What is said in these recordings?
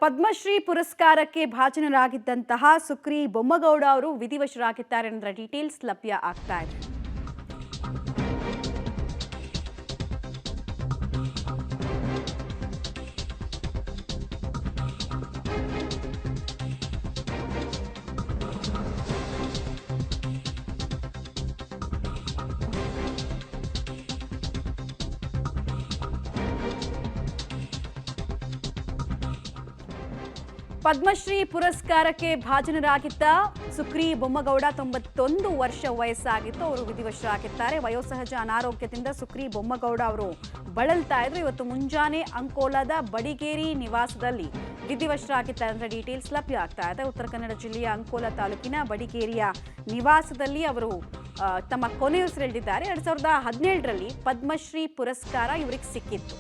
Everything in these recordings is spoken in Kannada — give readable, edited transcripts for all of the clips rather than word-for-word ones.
ಪದ್ಮಶ್ರೀ ಪುರಸ್ಕಾರಕ್ಕೆ ಭಾಜನರಾಗಿದ್ದಂತಹ ಸುಕ್ರಿ ಬೊಮ್ಮಗೌಡ ಅವರು ವಿಧಿವಶರಾಗಿದ್ದಾರೆ ಅನ್ನೋ ಡೀಟೇಲ್ಸ್ ಲಭ್ಯ ಆಗ್ತಾ ಇದೆ. ಪದ್ಮಶ್ರೀ ಪುರಸ್ಕಾರಕ್ಕೆ ಭಾಜನರಾಗಿದ್ದ ಸುಕ್ರಿ ಬೊಮ್ಮಗೌಡ 91 ವರ್ಷ ವಯಸ್ಸಾಗಿತ್ತು. ಅವರು ವಿಧಿವಶರಾಗಿದ್ದಾರೆ. ವಯೋಸಹಜ ಅನಾರೋಗ್ಯದಿಂದ ಸುಕ್ರಿ ಬೊಮ್ಮಗೌಡ ಅವರು ಬಳಲ್ತಾ ಇದ್ರು. ಇವತ್ತು ಮುಂಜಾನೆ ಅಂಕೋಲಾದ ಬಡಿಗೇರಿ ನಿವಾಸದಲ್ಲಿ ವಿಧಿವಶರಾಗಿದ್ದಾರೆ ಅಂದ್ರೆ ಡೀಟೇಲ್ಸ್ ಲಭ್ಯ ಆಗ್ತಾ ಇದೆ. ಉತ್ತರ ಕನ್ನಡ ಜಿಲ್ಲೆಯ ಅಂಕೋಲಾ ತಾಲೂಕಿನ ಬಡಿಗೇರಿಯ ನಿವಾಸದಲ್ಲಿ ಅವರು ತಮ್ಮ ಕೊನೆಯುಸಿರೆಳೆದಿದ್ದಾರೆ. 2017ರಲ್ಲಿ ಪದ್ಮಶ್ರೀ ಪುರಸ್ಕಾರ ಇವರಿಗೆ ಸಿಕ್ಕಿತ್ತು.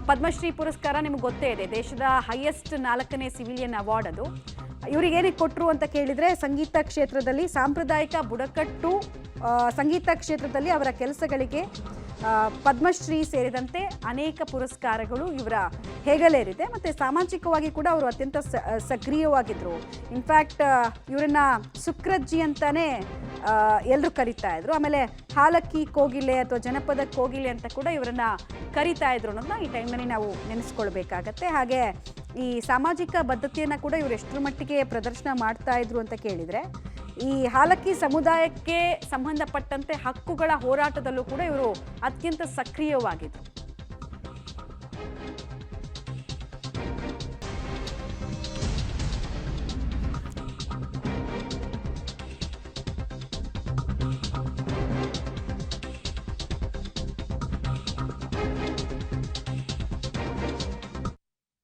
ಪದ್ಮಶ್ರೀ ಪುರಸ್ಕಾರ ನಿಮಗೆ ಗೊತ್ತೇ ಇದೆ, ದೇಶದ ಹೈಯೆಸ್ಟ್ 4ನೇ ಸಿವಿಲಿಯನ್ ಅವಾರ್ಡ್. ಅದು ಇವರಿಗೆ ಏನಕ್ಕೆ ಕೊಟ್ಟರು ಅಂತ ಕೇಳಿದರೆ, ಸಂಗೀತ ಕ್ಷೇತ್ರದಲ್ಲಿ ಸಾಂಪ್ರದಾಯಿಕ ಬುಡಕಟ್ಟು ಸಂಗೀತ ಕ್ಷೇತ್ರದಲ್ಲಿ ಅವರ ಕೆಲಸಗಳಿಗೆ ಪದ್ಮಶ್ರೀ ಸೇರಿದಂತೆ ಅನೇಕ ಪುರಸ್ಕಾರಗಳು ಇವರ ಹೆಗಲೇರಿದೆ. ಮತ್ತು ಸಾಮಾಜಿಕವಾಗಿ ಕೂಡ ಅವರು ಅತ್ಯಂತ ಸಕ್ರಿಯವಾಗಿದ್ದರು. ಇನ್ಫ್ಯಾಕ್ಟ್ ಇವರನ್ನ ಸುಕ್ರಜ್ಜಿ ಅಂತಾನೆ ಎಲ್ಲರೂ ಕರಿತಾ ಇದ್ರು. ಆಮೇಲೆ ಹಾಲಕ್ಕಿ ಕೋಗಿಲೆ ಅಥವಾ ಜನಪದ ಕೋಗಿಲೆ ಅಂತ ಕೂಡ ಇವರನ್ನ ಕರಿತಾ ಇದ್ರು ಅನ್ನೋದನ್ನ ಈ ಟೈಮ್ನಲ್ಲಿ ನಾವು ನೆನೆಸ್ಕೊಳ್ಬೇಕಾಗತ್ತೆ. ಹಾಗೆ ಈ ಸಾಮಾಜಿಕ ಬದ್ಧತೆಯನ್ನು ಕೂಡ ಇವರು ಎಷ್ಟರ ಮಟ್ಟಿಗೆ ಪ್ರದರ್ಶನ ಮಾಡ್ತಾ ಇದ್ರು ಅಂತ ಕೇಳಿದರೆ, ಈ ಹಾಲಕ್ಕಿ ಸಮುದಾಯಕ್ಕೆ ಸಂಬಂಧಪಟ್ಟಂತೆ ಹಕ್ಕುಗಳ ಹೋರಾಟದಲ್ಲೂ ಕೂಡ ಇವರು ಅತ್ಯಂತ ಸಕ್ರಿಯವಾಗಿದ್ರು.